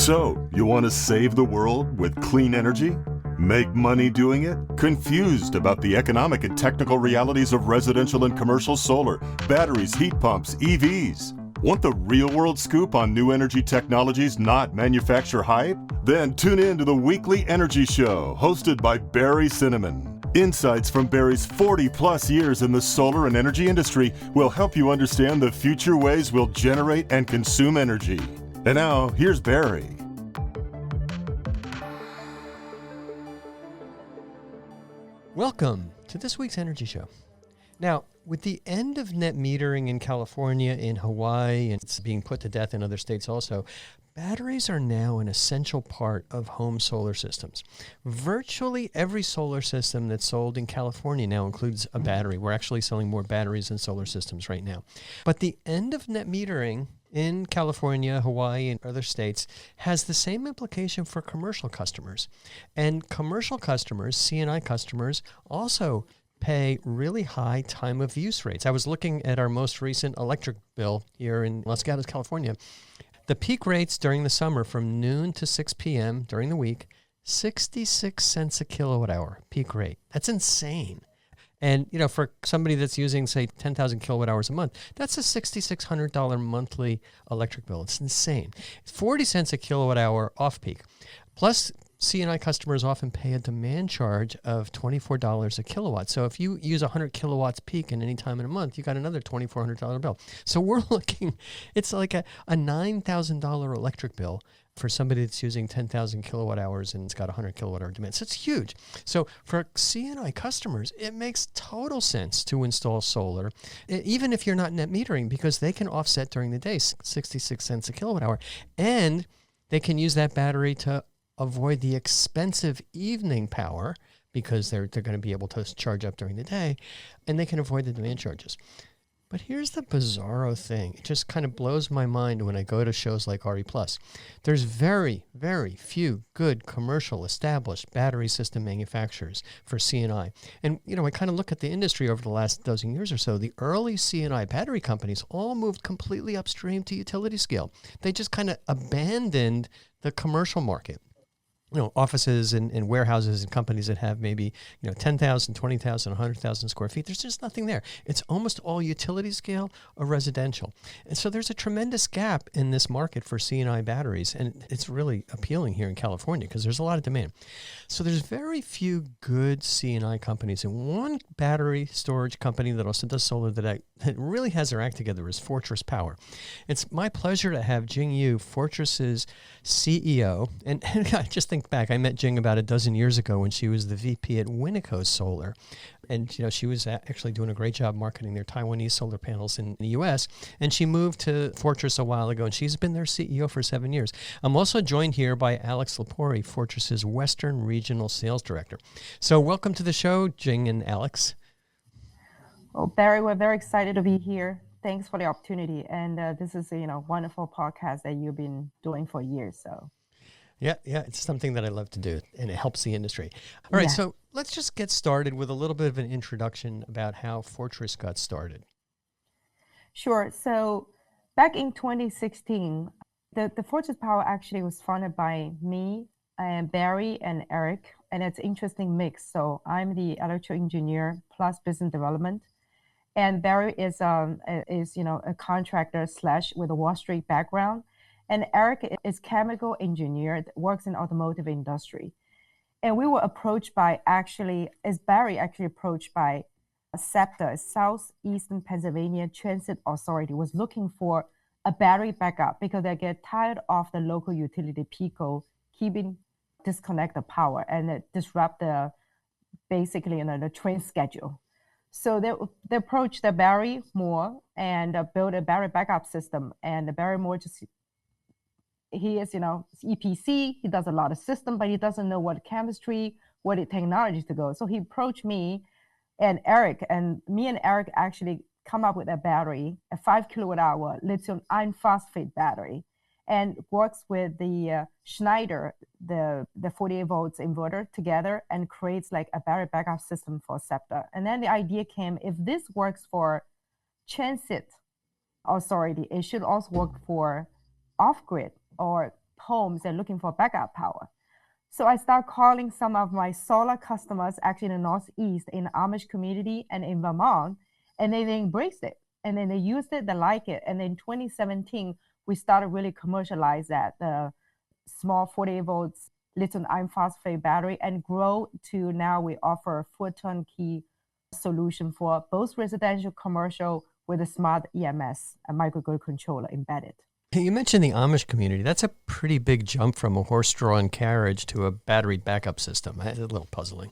So, you want to save the world with clean energy? Make money doing it? Confused about the economic and technical realities of residential and commercial solar, batteries, heat pumps, EVs? Want the real-world scoop on new energy technologies, not manufacturer hype? Then tune in to the Weekly Energy Show, hosted by Barry Cinnamon. Insights from Barry's 40-plus years in the solar and energy industry will help you understand the future ways we'll generate and consume energy. And now, here's Barry. Welcome to this week's Energy Show. Now, with the end of net metering in California, in Hawaii, and it's being put to death in other states also, batteries are now an essential part of home solar systems. Virtually every solar system that's sold in California now includes a battery. We're actually selling more batteries than solar systems right now. But the end of net metering in California, Hawaii, and other states has the same implication for commercial customers. And commercial customers, C&I customers, also pay really high time of use rates. I was looking at our most recent electric bill here in Los Gatos, California. The peak rates during the summer from noon to 6 p.m. during the week, 66 cents a kilowatt hour peak rate. That's insane. And, you know, for somebody that's using, say, 10,000 kilowatt hours a month, that's a $6,600 monthly electric bill. It's insane. 40 cents a kilowatt hour off peak. Plus, C&I customers often pay a demand charge of $24 a kilowatt. So if you use 100 kilowatts peak in any time in a month, you got another $2,400 bill. So we're looking, it's like a $9,000 electric bill for somebody that's using 10,000 kilowatt hours and it's got 100 kilowatt hour demand. So it's huge. So for C&I customers, it makes total sense to install solar, even if you're not net metering, because they can offset during the day 66 cents a kilowatt hour. And they can use that battery to avoid the expensive evening power because they're going to be able to charge up during the day, and they can avoid the demand charges. But here's the bizarro thing. It just kind of blows my mind when I go to shows like RE+. There's very, very few good commercial established battery system manufacturers for C&I. And, you know, I kind of look at the industry over the last dozen years or so. The early C&I battery companies all moved completely upstream to utility scale. They just kind of abandoned the commercial market. You know, offices and warehouses and companies that have maybe, 10,000, 20,000, 100,000 square feet. There's just nothing there. It's almost all utility scale or residential. And so there's a tremendous gap in this market for C&I batteries. And it's really appealing here in California because there's a lot of demand. So there's very few good C&I companies. And one battery storage company that also does solar that really has their act together is Fortress Power. It's my pleasure to have Jing Yu, Fortress's CEO. And I just think back, I met Jing about a dozen years ago when she was the VP at Winneco Solar. And, she was actually doing a great job marketing their Taiwanese solar panels in the U.S. And she moved to Fortress a while ago, and she's been their CEO for 7 years. I'm also joined here by Alex Lepori, Fortress's Western Regional Sales Director. So welcome to the show, Jing and Alex. Well, Barry, we're very excited to be here. Thanks for the opportunity. And this is a wonderful podcast that you've been doing for years. So. Yeah, it's something that I love to do, and it helps the industry. All right, So let's just get started with a little bit of an introduction about how Fortress got started. Sure. So back in 2016, the Fortress Power actually was founded by me and Barry and Eric, and it's an interesting mix. So I'm the electrical engineer plus business development, and Barry is a contractor / with a Wall Street background. And Eric is chemical engineer that works in automotive industry. And we were approached by Barry approached by SEPTA, Southeastern Pennsylvania Transit Authority, was looking for a battery backup because they get tired of the local utility PECO keeping disconnected power and it disrupt the train schedule. So they approached the Barry Moore and built a battery backup system. And the Barry Moore he is, EPC, he does a lot of system, but he doesn't know what chemistry, what technology to go. So he approached me and Eric, and me and Eric actually come up with a battery, a 5 kilowatt hour lithium iron phosphate battery, and works with the Schneider, the 48 volts inverter together and creates like a battery backup system for SEPTA. And then the idea came, if this works for transit authority, it should also work for off-grid or homes that are looking for backup power. So I start calling some of my solar customers actually in the Northeast, in the Amish community and in Vermont, and they embraced it. And then they used it, they like it. And in 2017, we started really commercialize that, the small 48 volts lithium iron phosphate battery, and grow to now we offer a full turnkey solution for both residential, commercial with a smart EMS, a microgrid controller embedded. You mentioned the Amish community. That's a pretty big jump from a horse-drawn carriage to a battery backup system. It's a little puzzling.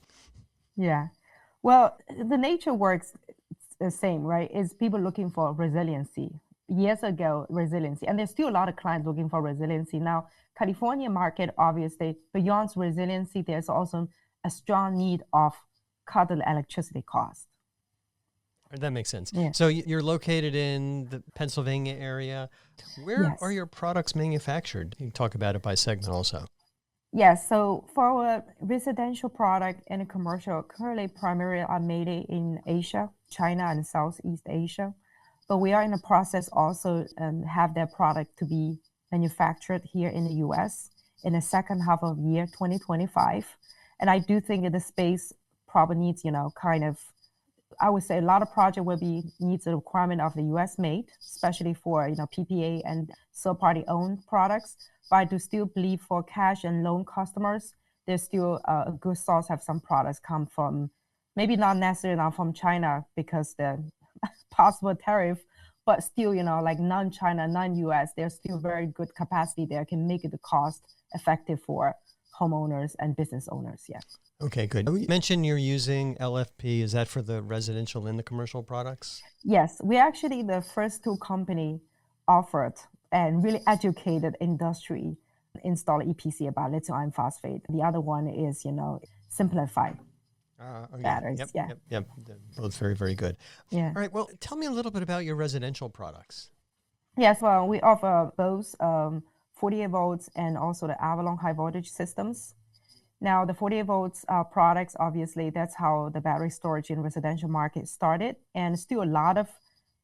Yeah. Well, the nature works the same, right? Is people looking for resiliency. Years ago, resiliency. And there's still a lot of clients looking for resiliency. Now, California market, obviously, beyond resiliency, there's also a strong need of cut the electricity cost. That makes sense. Yeah. So you're located in the Pennsylvania area. Where Yes. are your products manufactured? You can talk about it by segment also. Yes, so for our residential product and commercial, currently primarily are made in Asia, China and Southeast Asia. But we are in the process also have that product to be manufactured here in the US in the second half of year 2025. And I do think that the space probably needs, kind of, I would say a lot of project will be needs a requirement of the US made, especially for, PPA and third party owned products. But I do still believe for cash and loan customers, there's still a good source have some products come from, maybe not necessarily now from China because the possible tariff, but still, like non-China, non-US, there's still very good capacity there can make it the cost effective for homeowners and business owners. Yeah. Okay, good. You mentioned you're using LFP. Is that for the residential and the commercial products? Yes, we actually the first two company offered and really educated industry install EPC about lithium iron phosphate. The other one is, simplified batteries. Yep. They're both very, very good. Yeah. All right. Well, tell me a little bit about your residential products. Yes, well, we offer both 48 volts and also the Avalon high voltage systems. Now, the 48 volts products, obviously, that's how the battery storage in residential market started. And still a lot of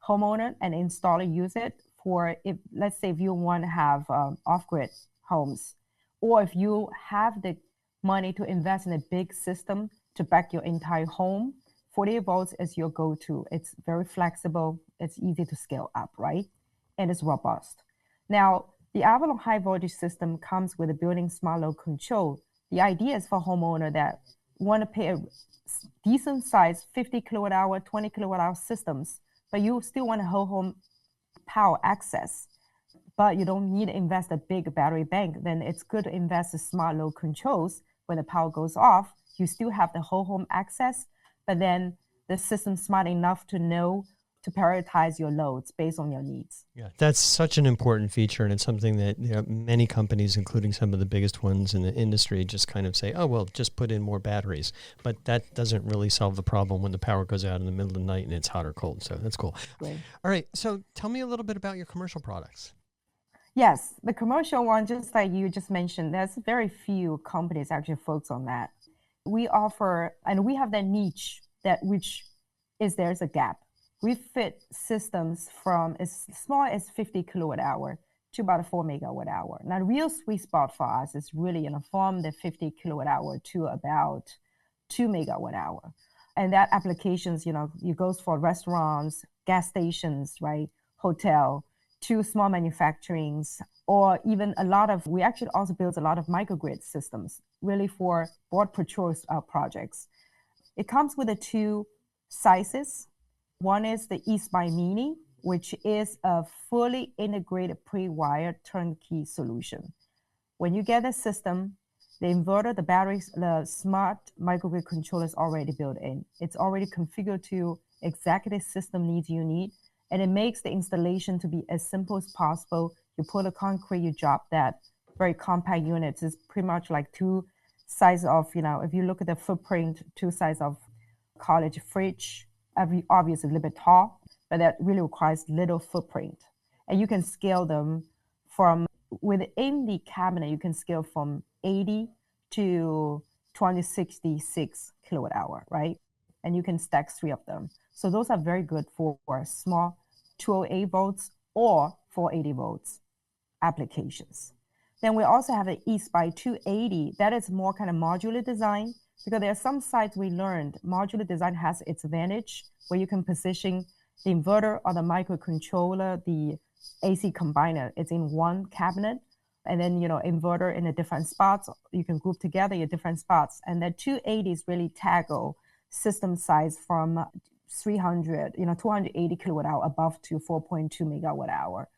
homeowner and installer use it for, if let's say if you want to have off-grid homes, or if you have the money to invest in a big system to back your entire home, 48 volts is your go-to. It's very flexible. It's easy to scale up, right? And it's robust. Now, the Avalon high voltage system comes with a built-in smart load control. The idea is for homeowner that want to pay a decent size 50 kilowatt hour, 20 kilowatt hour systems, but you still want a whole home power access, but you don't need to invest a big battery bank. Then it's good to invest in smart load controls. When the power goes off, you still have the whole home access, but then the system's smart enough to know to prioritize your loads based on your needs. Yeah, that's such an important feature, and it's something that many companies, including some of the biggest ones in the industry, just kind of say, oh, well, just put in more batteries. But that doesn't really solve the problem when the power goes out in the middle of the night and it's hot or cold. So that's cool. Great. All right, so tell me a little bit about your commercial products. Yes, the commercial one, just like you just mentioned, there's very few companies actually focus on that. We offer, and we have that niche that which is there's a gap. We fit systems from as small as 50 kilowatt hour to about a 4 megawatt hour. Now, the real sweet spot for us is really from the 50 kilowatt hour to about 2 megawatt hour. And that applications, it goes for restaurants, gas stations, right, hotel, to small manufacturings, or even we actually also build a lot of microgrid systems, really for board patrol projects. It comes with the two sizes. One is the East by Mini, which is a fully integrated pre-wired turnkey solution. When you get a system, the inverter, the batteries, the smart microgrid controller is already built in. It's already configured to exactly the system needs you need, and it makes the installation to be as simple as possible. You put a concrete, you drop that very compact units. It's pretty much like two size of, if you look at the footprint, two size of college fridge, obviously a little bit tall, but that really requires little footprint. And you can scale them from within the cabinet, you can scale from 80 to 2066 kilowatt hour, right? And you can stack three of them. So those are very good for small 208 volts or 480 volts applications. Then we also have an East by 280. That is more kind of modular design, because there are some sites we learned modular design has its advantage where you can position the inverter or the microcontroller, the AC combiner. It's in one cabinet. And then, inverter in the different spots. You can group together your different spots. And the 280s really tackle system size from 300, 280 kilowatt hour above to 4.2 megawatt hour.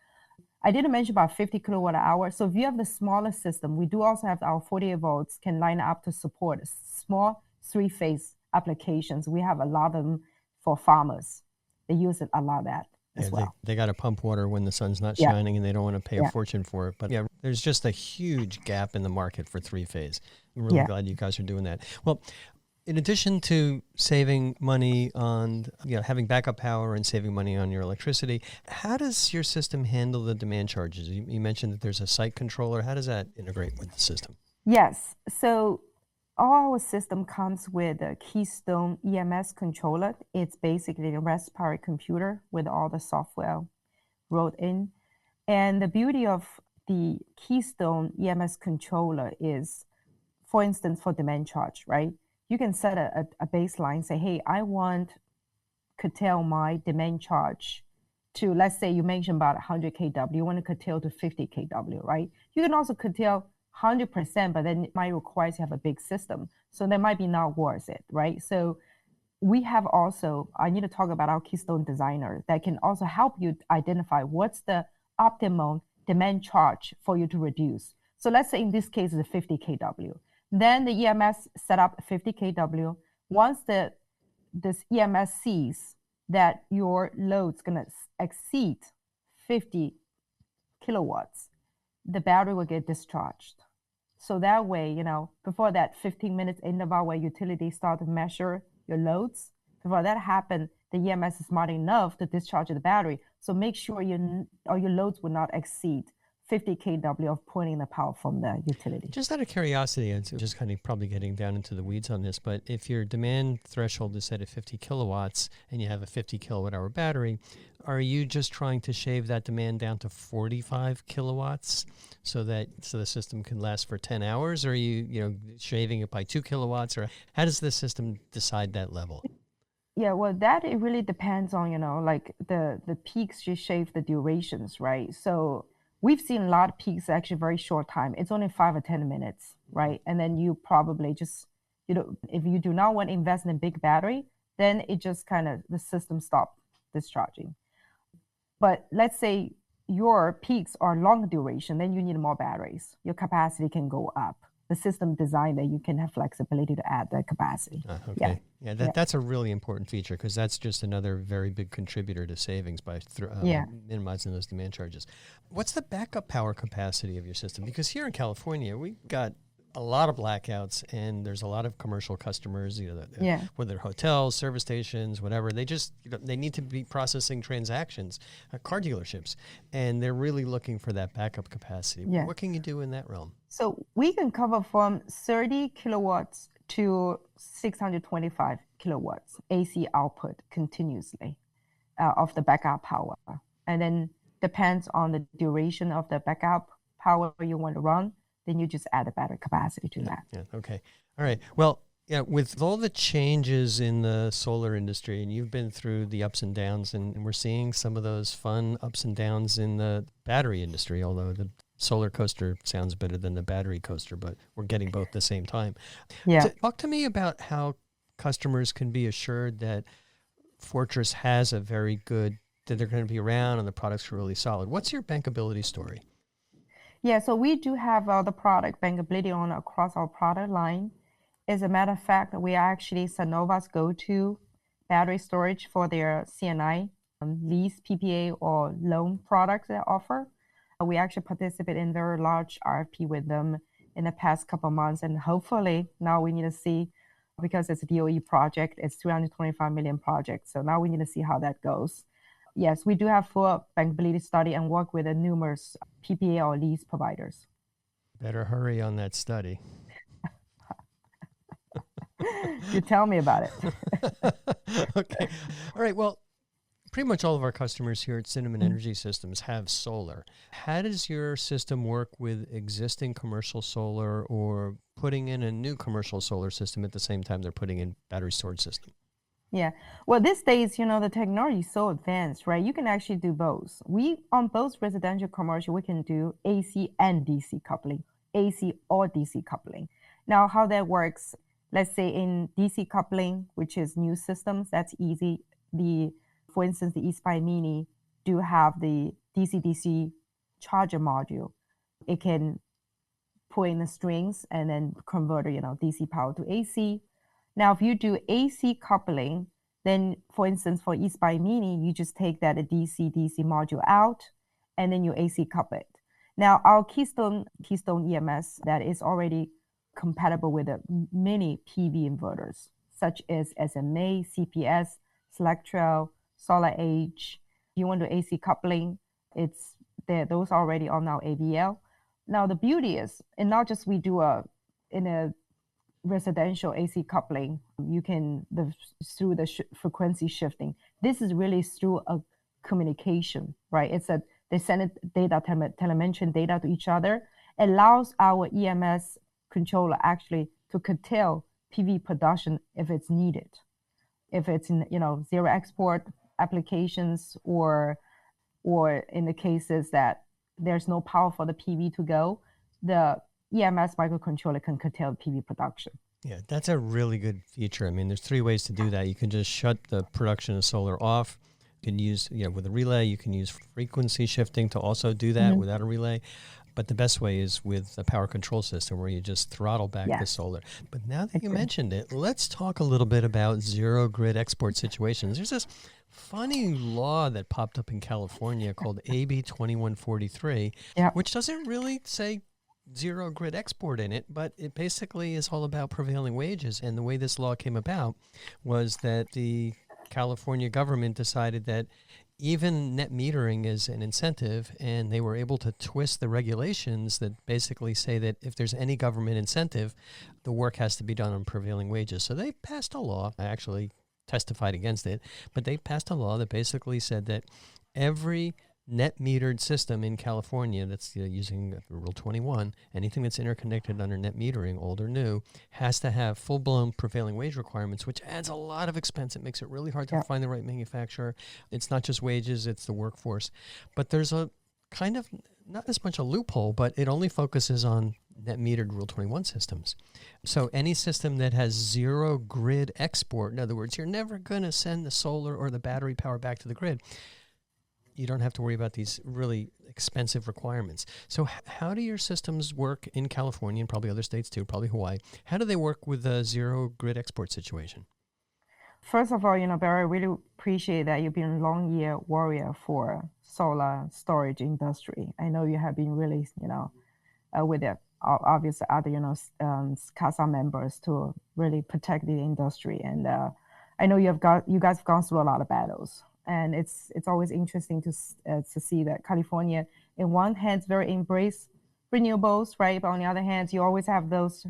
I didn't mention about 50 kilowatt hour. So if you have the smaller system, we do also have our 48 volts can line up to support small three-phase applications. We have a lot of them for farmers. They use it a lot of that as well. They got to pump water when the sun's not shining and they don't want to pay a fortune for it. But there's just a huge gap in the market for three-phase. I'm really glad you guys are doing that. Well, in addition to saving money on having backup power and saving money on your electricity, how does your system handle the demand charges? You mentioned that there's a site controller. How does that integrate with the system? Yes. So all our system comes with a Keystone EMS controller. It's basically a Raspberry computer with all the software wrote in. And the beauty of the Keystone EMS controller is, for instance, for demand charge, right? You can set a baseline, say, hey, I want curtail my demand charge to, let's say you mentioned about 100 kW, you want to curtail to 50 kW, right? You can also curtail 100%, but then it might require you to have a big system. So that might be not worth it, right? So we have also, I need to talk about our Keystone Designer that can also help you identify what's the optimal demand charge for you to reduce. So let's say in this case, it's 50 kW. Then the EMS set up 50 kW. Once this EMS sees that your load's going to exceed 50 kilowatts, the battery will get discharged. So that way, before that 15 minutes interval where utilities start to measure your loads, before that happens, the EMS is smart enough to discharge the battery. So make sure your loads will not exceed 50 kW of pulling the power from the utility. Just out of curiosity, it's just kind of probably getting down into the weeds on this, but if your demand threshold is set at 50 kilowatts and you have a 50 kilowatt hour battery, are you just trying to shave that demand down to 45 kilowatts so the system can last for 10 hours? Or are you shaving it by 2 kilowatts? Or how does the system decide that level? Yeah, well, it really depends on, like the peaks you shave the durations, right? So we've seen a lot of peaks actually very short time. It's only 5 or 10 minutes, right? And then you probably just, if you do not want to invest in a big battery, then it just the system stops discharging. But let's say your peaks are long duration, then you need more batteries. Your capacity can go up. The system designed that you can have flexibility to add the capacity. Okay. Yeah, that's a really important feature because that's just another very big contributor to savings by minimizing those demand charges. What's the backup power capacity of your system? Because here in California, we've got a lot of blackouts and there's a lot of commercial customers, whether they're hotels, service stations, whatever. They just, they need to be processing transactions, car dealerships, and they're really looking for that backup capacity. Yeah. What can you do in that realm? So we can cover from 30 kilowatts to 625 kilowatts AC output continuously of the backup power. And then depends on the duration of the backup power you want to run, then you just add a battery capacity to that. Yeah. Okay. All right. Well, with all the changes in the solar industry, and you've been through the ups and downs, and we're seeing some of those fun ups and downs in the battery industry, although the solar coaster sounds better than the battery coaster, but we're getting both at the same time. Yeah. So talk to me about how customers can be assured that Fortress has a very good, that they're going to be around and the products are really solid. What's your bankability story? Yeah, so we do have the product bankability on across our product line. As a matter of fact, we are actually Sunnova's go-to battery storage for their CNI lease, PPA, or loan products they offer. We actually participate in their large RFP with them in the past couple of months, and hopefully now we need to see, because it's a DOE project, it's $325 million project, so now we need to see how that goes. Yes, we do have full bankability study and work with numerous PPA or lease providers. Better hurry on that study. You tell me about it. Okay. All right. Well, Pretty much all of our customers here at Cinnamon Energy Systems have solar. How does your system work with existing commercial solar or putting in a new commercial solar system at the same time they're putting in battery storage system? Yeah. Well, these days, the technology is so advanced, right? You can actually do both. On both residential, commercial, we can do AC and DC coupling, AC or DC coupling. Now, how that works, let's say in DC coupling, which is new systems, that's easy. For instance, the eSpy Mini do have the DC-DC charger module. It can put in the strings and then convert, DC power to AC. Now, if you do AC coupling, then for instance, for eSpy Mini, you just take that DC-DC module out and then you AC couple it. Now, our Keystone EMS that is already compatible with many PV inverters, such as SMA, CPS, Selectro, Solar Age. You want to AC coupling, it's there. Those are already on our AVL. Now, the beauty is, and not just we do in a residential AC coupling, you can through the frequency shifting. This is really through a communication, right? They send data, telemetry data to each other, allows our EMS controller actually to curtail PV production if it's needed. If it's in zero export applications or in the cases that there's no power for the PV to go, the EMS microcontroller can curtail PV production. Yeah, that's a really good feature. I mean, there's 3 ways to do that. You can just shut the production of solar off. You can use, with a relay, you can use frequency shifting to also do that without a relay. But the best way is with a power control system where you just throttle back the solar. But now that you mentioned it, let's talk a little bit about zero grid export situations. There's this funny law that popped up in California called AB 2143, which doesn't really say zero grid export in it, but it basically is all about prevailing wages. And the way this law came about was that the California government decided that even net metering is an incentive, and they were able to twist the regulations that basically say that if there's any government incentive, the work has to be done on prevailing wages. So they passed a law. I actually testified against it, but they passed a law that basically said that every net metered system in California that's using Rule 21, anything that's interconnected under net metering, old or new, has to have full-blown prevailing wage requirements, which adds a lot of expense. It makes it really hard to find the right manufacturer. It's not just wages, it's the workforce. But there's a kind of, not as much a loophole, but it only focuses on net metered Rule 21 systems. So any system that has zero grid export, in other words, you're never going to send the solar or the battery power back to the grid, you don't have to worry about these really expensive requirements. So how do your systems work in California and probably other states too, probably Hawaii? How do they work with a zero grid export situation? First of all, Barry, I really appreciate that you've been a long year warrior for solar storage industry. I know you have been really, with the obvious other, CASA members to really protect the industry. And I know you guys have gone through a lot of battles. And it's always interesting to see that California, in one hand, very embrace renewables, right? But on the other hand, you always have those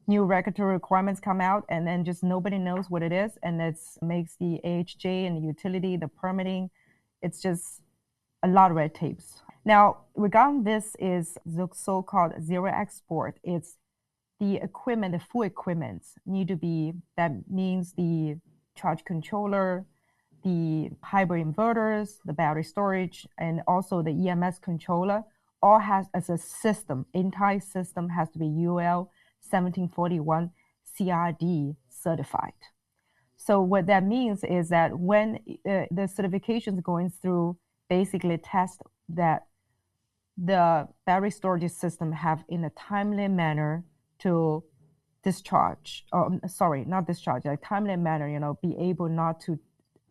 new regulatory requirements come out, and then just nobody knows what it is, and it makes the AHJ and the utility, the permitting, it's just a lot of red tapes. Now, regarding this is the so-called zero export. It's the equipment, the full equipment need to be, that means the charge controller, the hybrid inverters, the battery storage, and also the EMS controller, all has as a system, entire system has to be UL 1741 CRD certified. So what that means is that when the certification is going through, basically test that the battery storage system have in a timely manner to discharge, or sorry, not discharge, a timely manner, be able not to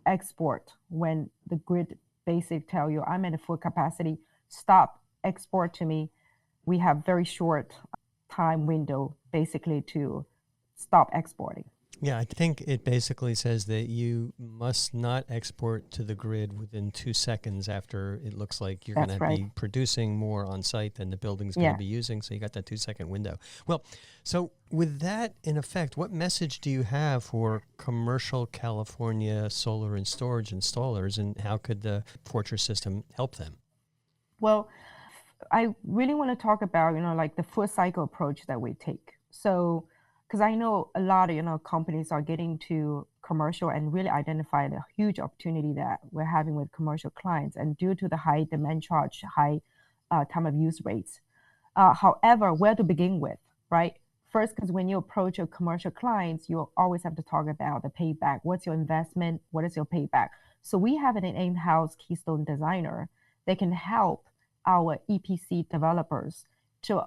export when the grid basically tell you I'm at a full capacity, stop, export to me. We have very short time window basically to stop exporting. Yeah, I think it basically says that you must not export to the grid within 2 seconds after it looks like you're going That's to right. be producing more on site than the building's going to Yeah. be using. So you got that 2 second window. Well, so with that in effect, what message do you have for commercial California solar and storage installers, and how could the Fortress system help them? Well, I really want to talk about, like the full cycle approach that we take. So, because I know a lot of, companies are getting to commercial and really identify the huge opportunity that we're having with commercial clients. And due to the high demand charge, high time of use rates. However, where to begin with, right? First, because when you approach your commercial clients, you always have to talk about the payback. What's your investment? What is your payback? So we have an in-house Keystone designer that can help our EPC developers to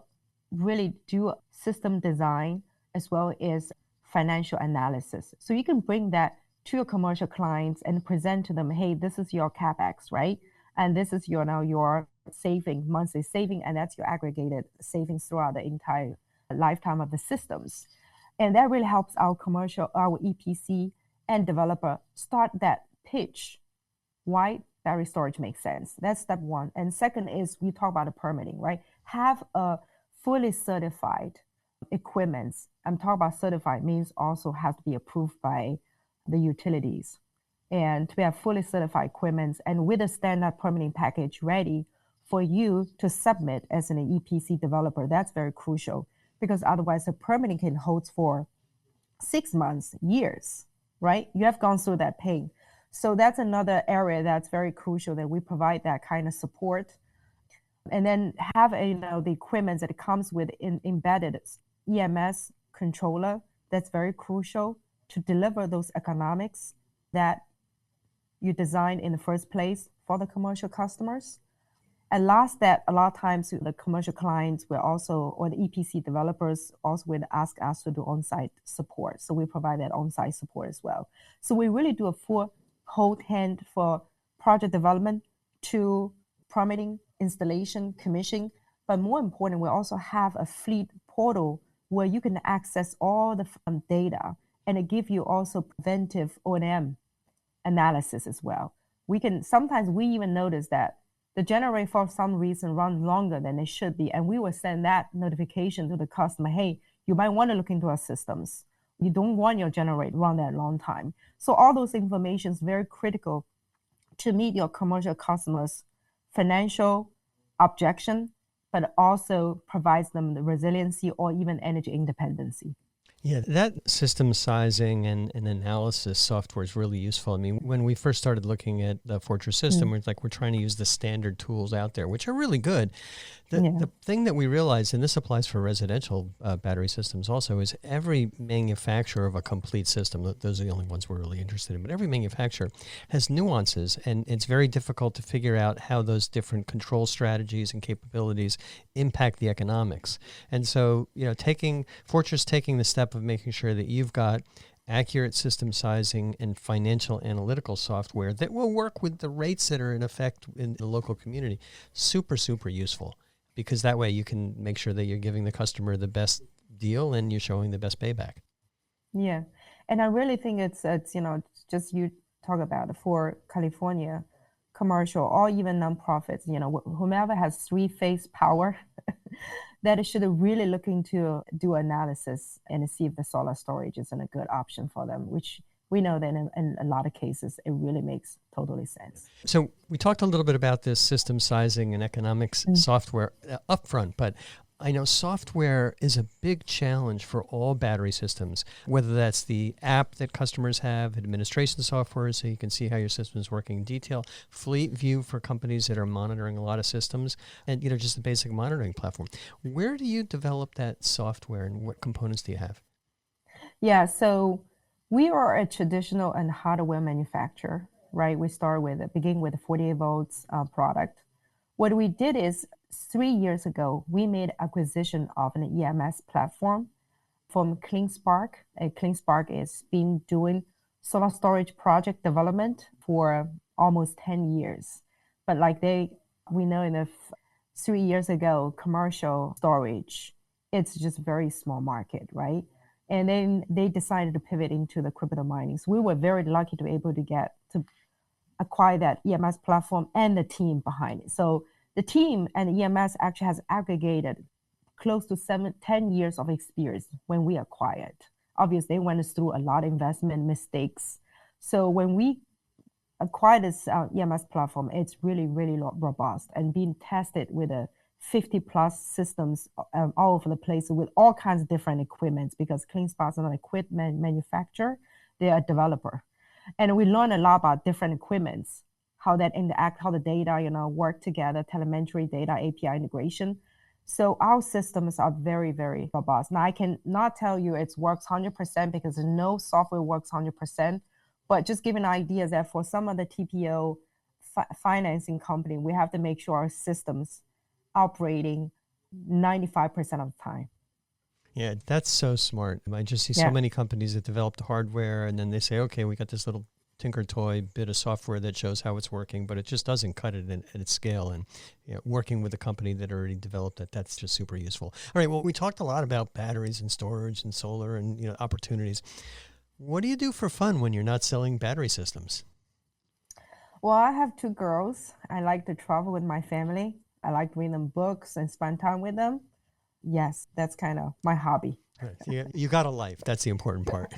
really do system design as well as financial analysis. So you can bring that to your commercial clients and present to them, hey, this is your capex, right? And this is your saving, monthly saving, and that's your aggregated savings throughout the entire lifetime of the systems. And that really helps our EPC and developer start that pitch. Why battery storage makes sense. That's step one. And second is we talk about the permitting, right? Have a fully certified equipment. I'm talking about certified means also has to be approved by the utilities. And we have fully certified equipment and with a standard permitting package ready for you to submit as an EPC developer. That's very crucial because otherwise the permitting can hold for 6 months, years, right? You have gone through that pain. So that's another area that's very crucial that we provide that kind of support. And then have the equipment that comes with embedded EMS controller. That's very crucial to deliver those economics that you designed in the first place for the commercial customers. And last, that a lot of times the commercial clients will also, or the EPC developers also will ask us to do on-site support. So we provide that on-site support as well. So we really do a full hold hand for project development to permitting, installation, commissioning. But more important, we also have a fleet portal where you can access all the data and it gives you also preventive O&M analysis as well. Sometimes we even notice that the generator for some reason run longer than it should be. And we will send that notification to the customer, hey, you might want to look into our systems. You don't want your generator run that long time. So all those information is very critical to meet your commercial customers' financial objection, but also provides them the resiliency or even energy independency. Yeah, that system sizing and analysis software is really useful. I mean, when we first started looking at the Fortress system, we're trying to use the standard tools out there, which are really good. The thing that we realized, and this applies for residential battery systems also, is every manufacturer of a complete system, those are the only ones we're really interested in, but every manufacturer has nuances, and it's very difficult to figure out how those different control strategies and capabilities impact the economics. And so, Fortress taking the step of making sure that you've got accurate system sizing and financial analytical software that will work with the rates that are in effect in the local community. Super, super useful, because that way you can make sure that you're giving the customer the best deal and you're showing the best payback. Yeah. And I really think it's just you talk about it for California commercial or even nonprofits, whomever has three-phase power that should really look into do analysis and see if the solar storage is a good option for them, which we know that in a lot of cases, it really makes totally sense. So we talked a little bit about this system sizing and economics software upfront, but I know software is a big challenge for all battery systems, whether that's the app that customers have, administration software so you can see how your system is working in detail, Fleet View for companies that are monitoring a lot of systems, and just the basic monitoring platform. Where do you develop that software and what components do you have? Yeah, so we are a traditional and hardware manufacturer, right? We begin with a 48 volts product. What we did is 3 years ago, we made acquisition of an EMS platform from CleanSpark. CleanSpark has been doing solar storage project development for almost 10 years. But we know 3 years ago, commercial storage, it's just very small market, right? And then they decided to pivot into the crypto mining. So we were very lucky to be able to acquire that EMS platform and the team behind it. So the team and EMS actually has aggregated close to 10 years of experience when we acquired. Obviously, they went us through a lot of investment mistakes. So when we acquired this EMS platform, it's really, really robust and being tested with a 50 plus systems all over the place with all kinds of different equipment, because CleanSpark is not an equipment manufacturer, they're a developer. And we learn a lot about different equipments, how that interact, how the data, work together, telemetry data, API integration. So our systems are very, very robust. Now, I can not tell you it works 100% because no software works 100%, but just give an idea that for some of the TPO financing company, we have to make sure our systems operating 95% of the time. Yeah, that's so smart. I just see so many companies that develop the hardware and then they say, okay, we got this little tinker toy bit of software that shows how it's working, but it just doesn't cut it at its scale. And working with a company that already developed it, that's just super useful. All right, well, we talked a lot about batteries and storage and solar and opportunities. What do you do for fun when you're not selling battery systems? Well, I have 2 girls. I like to travel with my family. I like reading them books and spend time with them. Yes, that's kind of my hobby. Right. You got a life. That's the important part.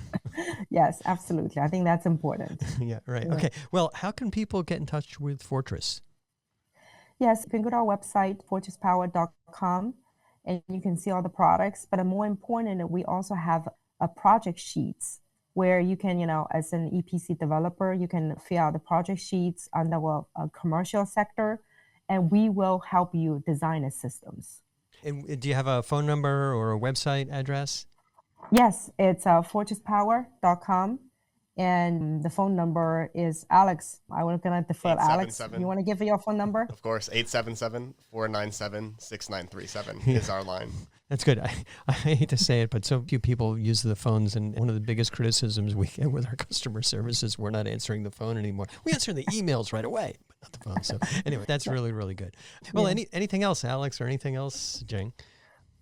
Yes, absolutely. I think that's important. Yeah, right. Yeah. Okay. Well, how can people get in touch with Fortress? Yes, you can go to our website, fortresspower.com, and you can see all the products. But more important, we also have a project sheets where you can, as an EPC developer, you can fill out the project sheets under a commercial sector, and we will help you design the systems. And do you have a phone number or a website address? Yes, it's fortresspower.com. And the phone number is Alex. I was going to defer Alex. You want to give your phone number? Of course, 877-497-6937 is our line. That's good. I hate to say it, but so few people use the phones, and one of the biggest criticisms we get with our customer service is we're not answering the phone anymore. We answer the emails right away, but not the phone. So anyway, that's really, really good. Well, anything else, Alex, or anything else, Jing?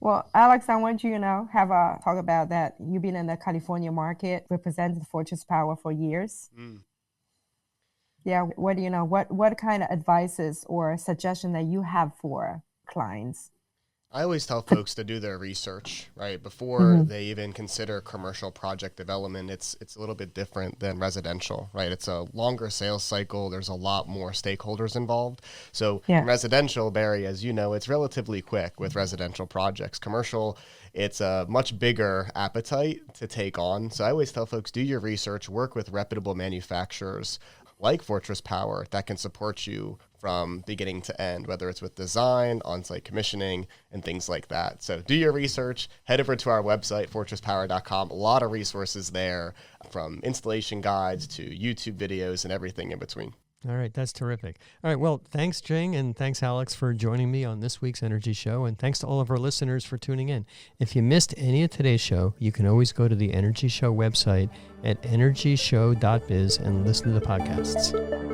Well, Alex, I want you, have a talk about that. You've been in the California market, represented Fortress Power for years. Yeah, what do you know? What kind of advices or suggestion that you have for clients? I always tell folks to do their research, right? Before they even consider commercial project development, it's a little bit different than residential, right? It's a longer sales cycle. There's a lot more stakeholders involved. So in residential, Barry, as you know, it's relatively quick with residential projects. Commercial, it's a much bigger appetite to take on. So I always tell folks, do your research, work with reputable manufacturers like Fortress Power that can support you from beginning to end, whether it's with design, on-site commissioning, and things like that. So do your research, head over to our website, fortresspower.com. A lot of resources there, from installation guides to YouTube videos and everything in between. All right, that's terrific. All right, well, thanks, Jing, and thanks, Alex, for joining me on this week's Energy Show, and thanks to all of our listeners for tuning in. If you missed any of today's show, you can always go to the Energy Show website at energyshow.biz and listen to the podcasts.